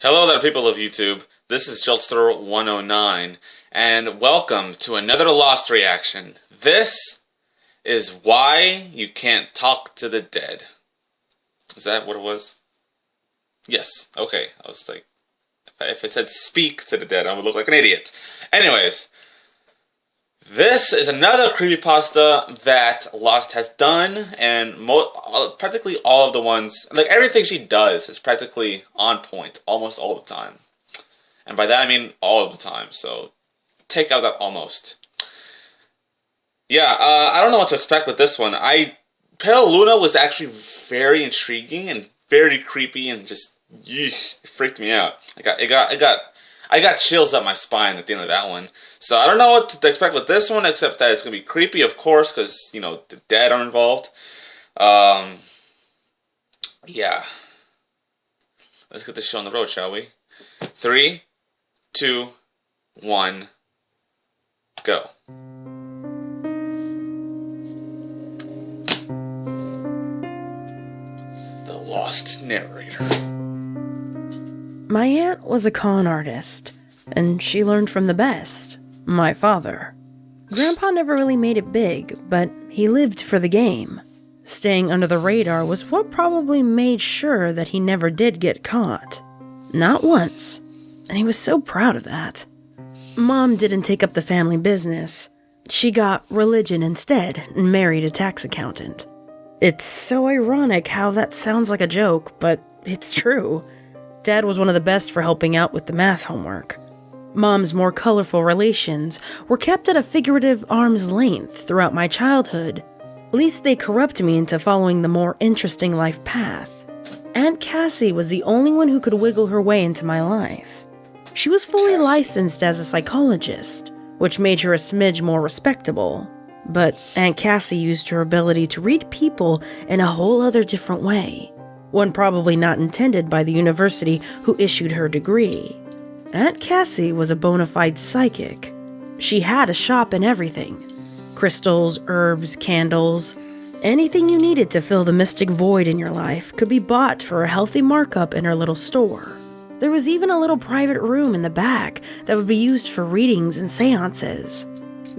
Hello there, people of YouTube. This is Joltster109, and welcome to another Lost reaction. This is why you can't talk to the dead. Is that what it was? Yes. Okay. I was like, if it said speak to the dead, I would look like an idiot. Anyways, this is another creepypasta that Lost has done, and practically all of the ones, like everything she does is practically on point, almost all the time. And by that I mean all of the time, so take out that almost. Yeah, I don't know what to expect with this one. Pale Luna was actually very intriguing and very creepy and just, yeesh, it freaked me out. I got chills up my spine at the end of that one. So I don't know what to expect with this one, except that it's going to be creepy, of course, because, you know, the dead are involved. Yeah. Let's get this show on the road, shall we? 3, 2, 1, go. The Lost narrator. My aunt was a con artist, and she learned from the best, my father. Grandpa never really made it big, but he lived for the game. Staying under the radar was what probably made sure that he never did get caught. Not once, and he was so proud of that. Mom didn't take up the family business. She got religion instead and married a tax accountant. It's so ironic how that sounds like a joke, but it's true. Dad was one of the best for helping out with the math homework. Mom's more colorful relations were kept at a figurative arm's length throughout my childhood. At least they corrupt me into following the more interesting life path. Aunt Cassie was the only one who could wiggle her way into my life. She was fully licensed as a psychologist, which made her a smidge more respectable. But Aunt Cassie used her ability to read people in a whole other different way. One probably not intended by the university who issued her degree. Aunt Cassie was a bona fide psychic. She had a shop and everything. Crystals, herbs, candles. Anything you needed to fill the mystic void in your life could be bought for a healthy markup in her little store. There was even a little private room in the back that would be used for readings and seances.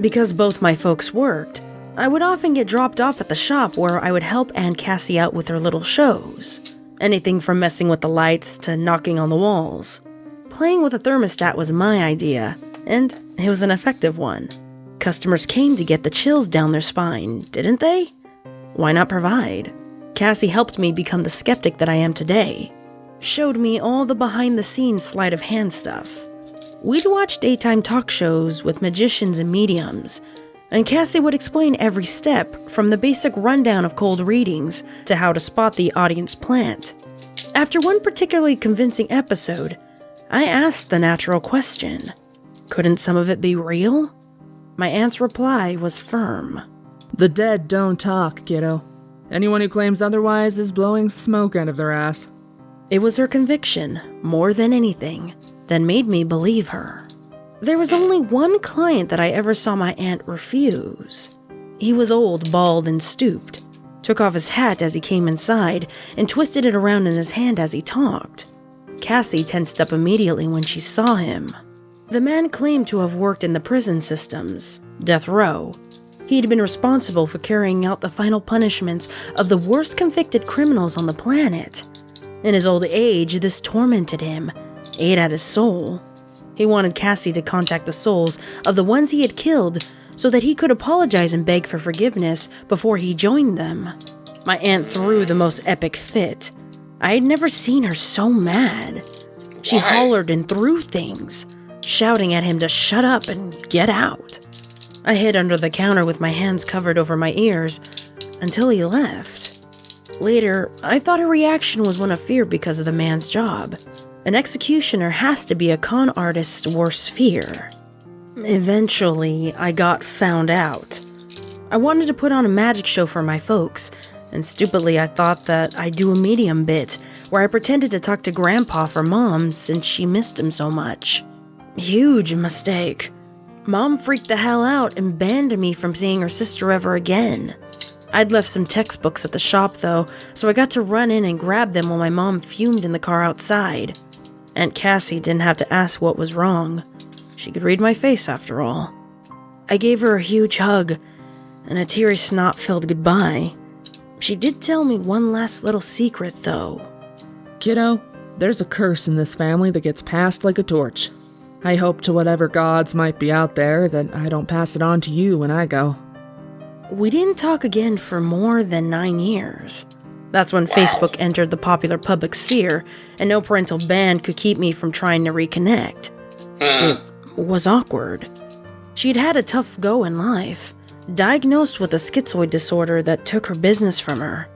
Because both my folks worked, I would often get dropped off at the shop where I would help Aunt Cassie out with her little shows. Anything from messing with the lights to knocking on the walls. Playing with a thermostat was my idea, and it was an effective one. Customers came to get the chills down their spine, didn't they? Why not provide? Cassie helped me become the skeptic that I am today. Showed me all the behind-the-scenes sleight of hand stuff. We'd watch daytime talk shows with magicians and mediums, and Cassie would explain every step, from the basic rundown of cold readings to how to spot the audience plant. After one particularly convincing episode, I asked the natural question, couldn't some of it be real? My aunt's reply was firm. The dead don't talk, kiddo. Anyone who claims otherwise is blowing smoke out of their ass. It was her conviction, more than anything, that made me believe her. There was only one client that I ever saw my aunt refuse. He was old, bald, and stooped, took off his hat as he came inside, and twisted it around in his hand as he talked. Cassie tensed up immediately when she saw him. The man claimed to have worked in the prison systems, death row. He'd been responsible for carrying out the final punishments of the worst convicted criminals on the planet. In his old age, this tormented him, ate at his soul. He wanted Cassie to contact the souls of the ones he had killed so that he could apologize and beg for forgiveness before he joined them. My aunt threw the most epic fit. I had never seen her so mad. She hollered and threw things, shouting at him to shut up and get out. I hid under the counter with my hands covered over my ears until he left. Later, I thought her reaction was one of fear because of the man's job. An executioner has to be a con artist's worst fear. Eventually, I got found out. I wanted to put on a magic show for my folks, and stupidly I thought that I'd do a medium bit where I pretended to talk to Grandpa for Mom since she missed him so much. Huge mistake. Mom freaked the hell out and banned me from seeing her sister ever again. I'd left some textbooks at the shop though, so I got to run in and grab them while my mom fumed in the car outside. Aunt Cassie didn't have to ask what was wrong. She could read my face after all. I gave her a huge hug and a teary snot-filled goodbye. She did tell me one last little secret, though. Kiddo, there's a curse in this family that gets passed like a torch. I hope to whatever gods might be out there that I don't pass it on to you when I go. We didn't talk again for more than 9 years. That's when Facebook entered the popular public sphere, and no parental ban could keep me from trying to reconnect. It was awkward. She'd had a tough go in life, diagnosed with a schizoid disorder that took her business from her.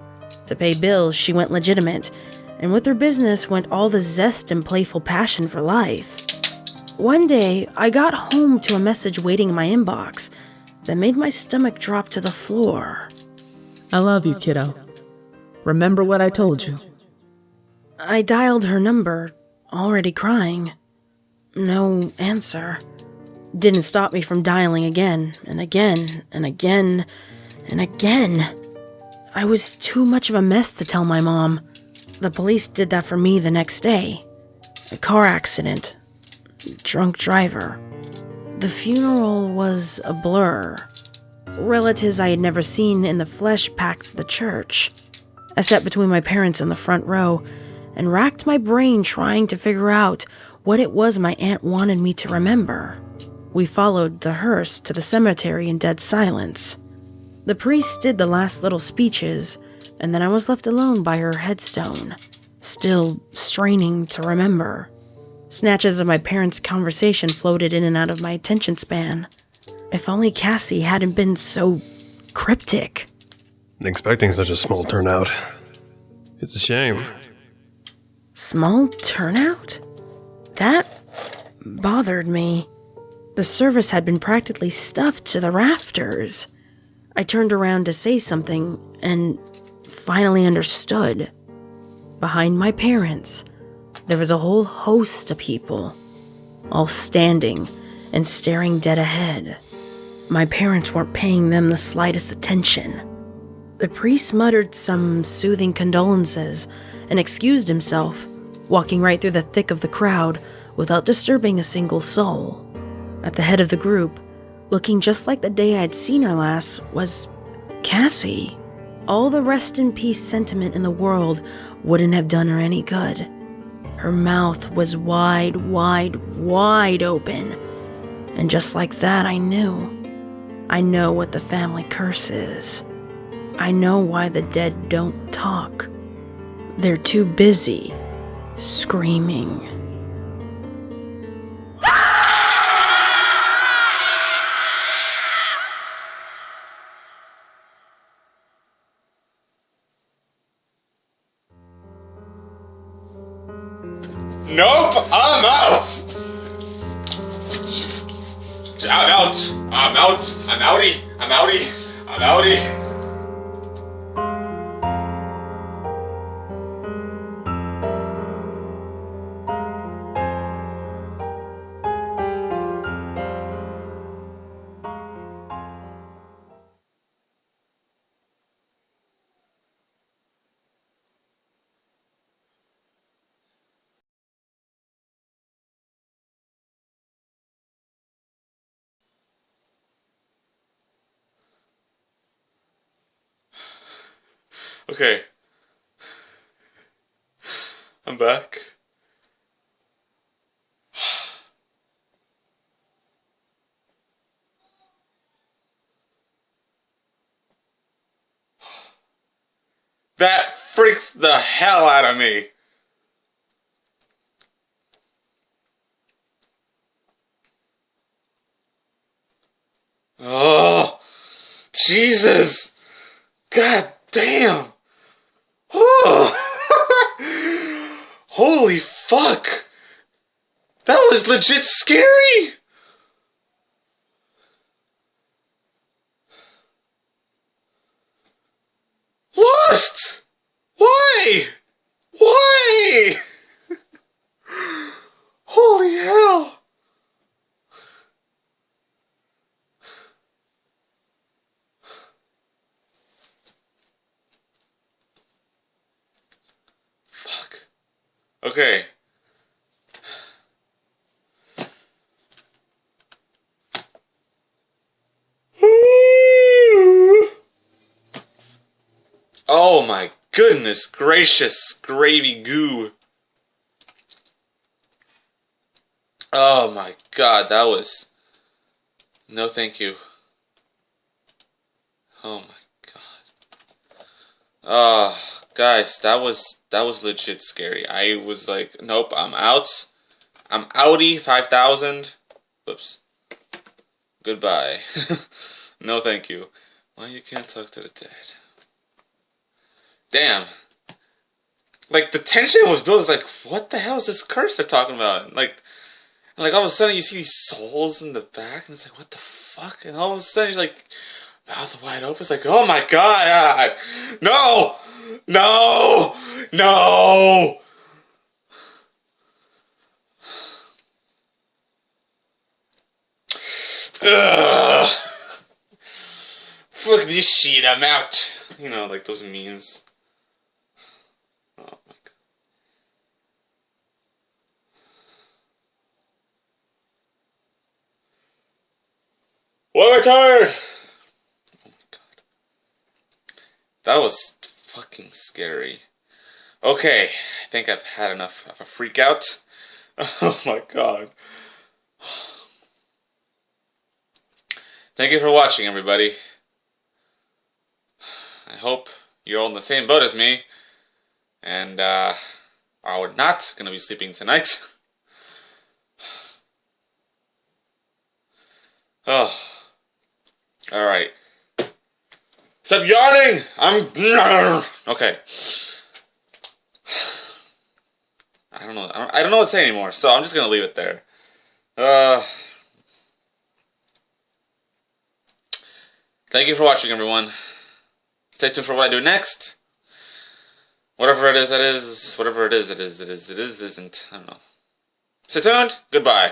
To pay bills, she went legitimate, and with her business went all the zest and playful passion for life. One day, I got home to a message waiting in my inbox that made my stomach drop to the floor. I love you, kiddo. Remember what I told you. I dialed her number, already crying. No answer. Didn't stop me from dialing again, and again, and again, and again. I was too much of a mess to tell my mom. The police did that for me the next day. A car accident. Drunk driver. The funeral was a blur. Relatives I had never seen in the flesh packed the church. I sat between my parents in the front row and racked my brain trying to figure out what it was my aunt wanted me to remember. We followed the hearse to the cemetery in dead silence. The priest did the last little speeches, and then I was left alone by her headstone, still straining to remember. Snatches of my parents' conversation floated in and out of my attention span. If only Cassie hadn't been so cryptic. Expecting such a small turnout. It's a shame. Small turnout? That bothered me. The service had been practically stuffed to the rafters. I turned around to say something and finally understood. Behind my parents, there was a whole host of people, all standing and staring dead ahead. My parents weren't paying them the slightest attention. The priest muttered some soothing condolences and excused himself, walking right through the thick of the crowd without disturbing a single soul. At the head of the group, looking just like the day I'd seen her last, was Cassie. All the rest in peace sentiment in the world wouldn't have done her any good. Her mouth was wide, wide, wide open. And just like that, I knew. I know what the family curse is. I know why the dead don't talk. They're too busy screaming. Nope, I'm out! I'm out! I'm out! I'm outie! I'm outie! I'm outie! Okay. I'm back. That freaked the hell out of me. Oh, Jesus. God damn. Oh. Holy fuck. That was legit scary. Lost. Why? Why? Holy hell. Fuck. Okay. my goodness gracious, gravy goo. Oh my god, that was... No thank you. Oh my god. Oh, guys, that was legit scary. I was like, nope, I'm out. I'm outie 5,000. Whoops. Goodbye. No thank you. Why you can't talk to the dead? Damn. Like, the tension was built. It's like, what the hell is this curse they're talking about? Like all of a sudden you see these souls in the back, and it's like, what the fuck? And all of a sudden he's like, mouth wide open. It's like, oh my god, no, no, no. Ugh. Fuck this shit, I'm out. You know, like those memes. Oh my god. Why am I tired? Oh my god. That was fucking scary. Okay, I think I've had enough of a freak out. Oh my god. Thank you for watching, everybody. I hope you're all in the same boat as me. And, we're not gonna be sleeping tonight. Oh. Alright. Stop yawning! Okay. I don't know. I don't know what to say anymore, so I'm just gonna leave it there. Thank you for watching, everyone. Stay tuned for what I do next. Whatever it is, it is. Whatever it is, it is. It is. It is. Isn't. I don't know. Stay tuned. Goodbye.